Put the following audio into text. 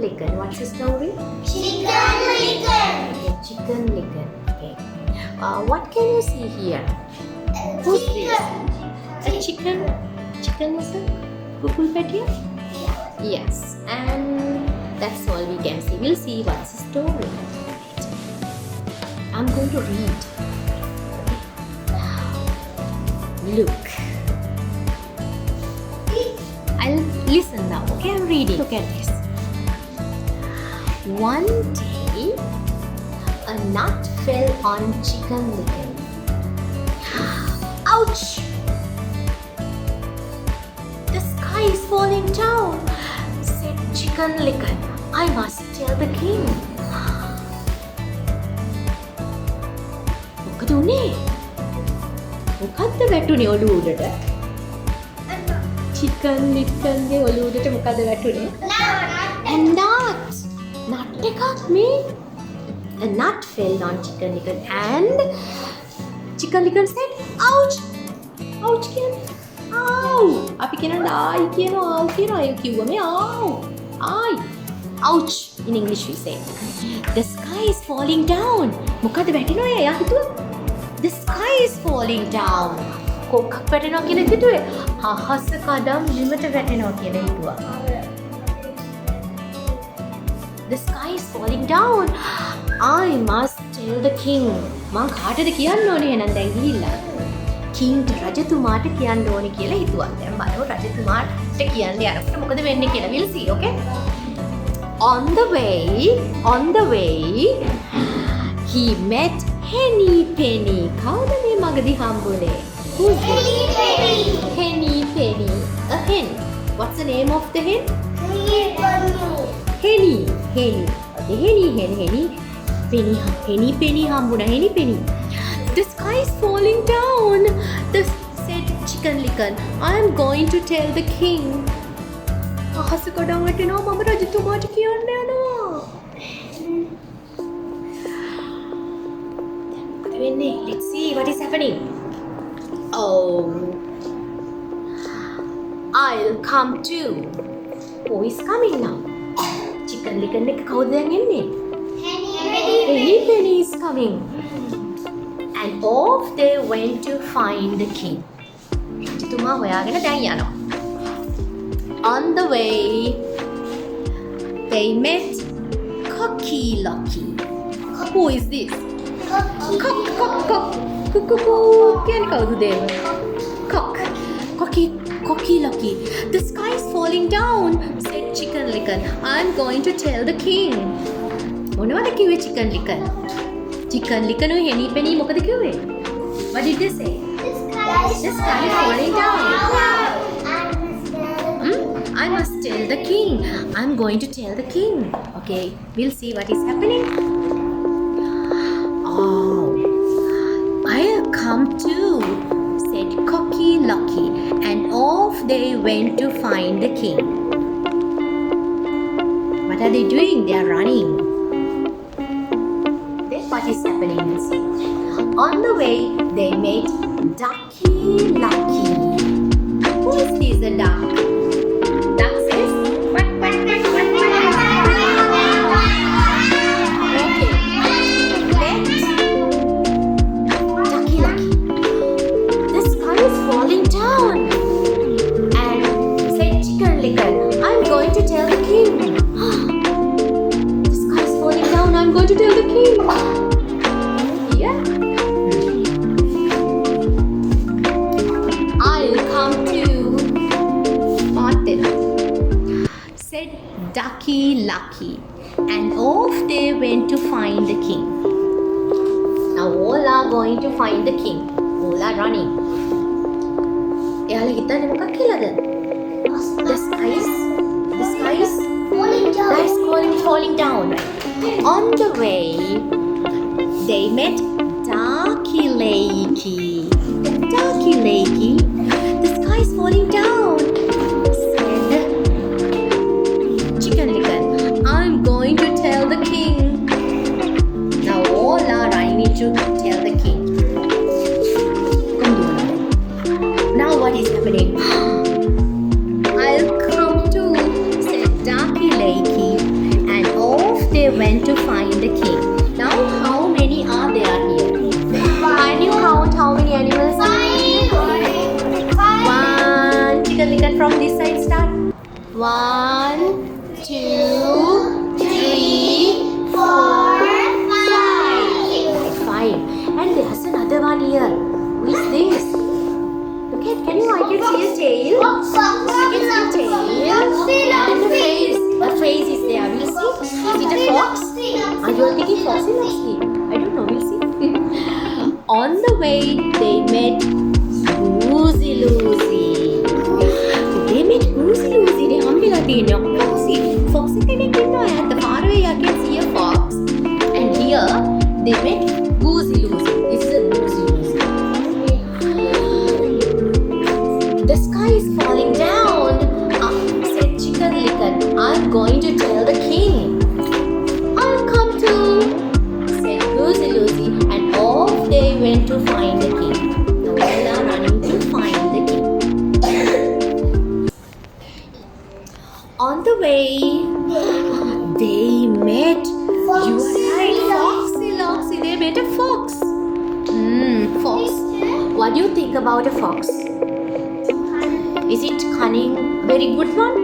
Licken. What's the story? Chicken Licken. Okay, Chicken Licken. Okay. What can you see here? Who's this? A chicken? Chicken muscle? Kukul patty? Yes. And that's all we can see. We'll see what's the story. I'm going to read. Look. I'll listen now. Okay, I'm reading. Look at this. One day, a nut fell on Chicken Licken. Ouch! The sky is falling down, said Chicken Licken. I must tell the king. මොකද උනේ? මොකද්ද වැටුනේ ඔළුව උඩට? Chicken Licken ගේ ඔළුව උඩට මොකද වැටුනේ? A nut. Nut එකක් මේ. A nut fell on Chicken Licken and Chicken Licken said, ouch! Ouch කියන්නේ. Ow! අපි කියනවා ආයි කියනවා ආව් කියනවා ඒ කිව්වම ආව්. ආයි. Ouch! In English we say. The sky is falling down. මොකද වැටෙනවා එයා හිතුවා? The sky is falling down. කොක්කක් වැටෙනවා කියලා හිතුවේ. අහස කඩම් බිමට වැටෙනවා කියලා හිතුවා. The sky is falling down. I must tell the king. මං කාටද කියන්න ඕනේ එහෙනම් දැන් ගිහිල්ලා. King රජතුමාට කියන්න ඕනේ කියලා හිතුවා. දැන් බලමු රජතුමාට කියන්න යනකොට මොකද වෙන්නේ කියලා. We'll see, okay? On the way, he met Henny Penny. කවුද මේ මගදී හම්බුනේ? Who's this? Henny Penny. A hen. What's the name of the hen? Henny. Okay, Henny. Penny hambuna. Henny Penny. The sky is falling down. Said Chicken Licken. I am going to tell the king. අහස කඩම් වැටෙනවා මම රජතුමාට කියන්න යනවා. මොකද වෙන්නේ? Let's see what is happening. Oh, I'll come too. Who is coming now? Chicken Licken එක කවුද දැන් එන්නේ? Henny Penny is coming. And off they went to find the king. රජතුමා හොයාගෙන දැන් යනවා. On the way, they met Chicken Licken. Who is this? Cock. Can kau do them? Cock. Chicken Licken. The sky is falling down, said Chicken Licken. I'm going to tell the king. මොනවද කිව්වේ Chicken Licken? Chicken Licken උ Henny Penny මොකද කිව්වේ? What did they say? The sky is falling down. I must tell the king. I'm going to tell the king. Okay, we'll see what is happening. Oh, I'll come too, said Chicken Licken, and off they went to find the king. What are they doing? They are running. Then what is happening? We'll see. On the way, they met Chicken Licken. Who is this? A duck. Duck says, quack, quack, quack, quack, quack. Okay. Let Chicken Licken. The sky is falling down. And said Chicken Licken, I'm going to tell the king. The sky is falling down. I'm going to tell the king. Yeah. I'll come too. Martin said Chicken Licken, and off they went to find the king. Now all are going to find the king. All are running. එයාලා හිතන්නේ මොකක් කියලාද? The sky is falling down. On the way, they met Chicken Licken. The sky is falling down, said Chicken Licken. I'm going to tell the king. Now all are running to tell the king. Now what is happening? I'll come too, said Chicken Licken, went to find the king. Now, how many are there here? Can you count how many animals are here? One. Chicken Licken, from this side start. 1, 2, 3, 4, 5. And there's another one here. Who is this? Look at, I can see his tail. I can see tail. And the face. The face is there. We'll see. Is it a fox? Are you thinking fox or sleep? I don't know. We'll see. On the way, they met Goosey Loosey. They met Goosey Loosey. They හම්බෙලා තියෙනවා. Foxy. Foxy කෙනෙක් ඉන්නවා. At the far away, I can see a fox. And here, they met Goosey Loosey. This is a Goosey Loosey. The sky is falling down. Said Chicken Licken, I'm going to tell the king. I'll come too, said Goosey Loosey, and off they went to find the king. Now they are running to find the king. On the way, they met. You are right, Foxy. They met a fox. Fox. What do you think about a fox? Is it cunning? Very good one?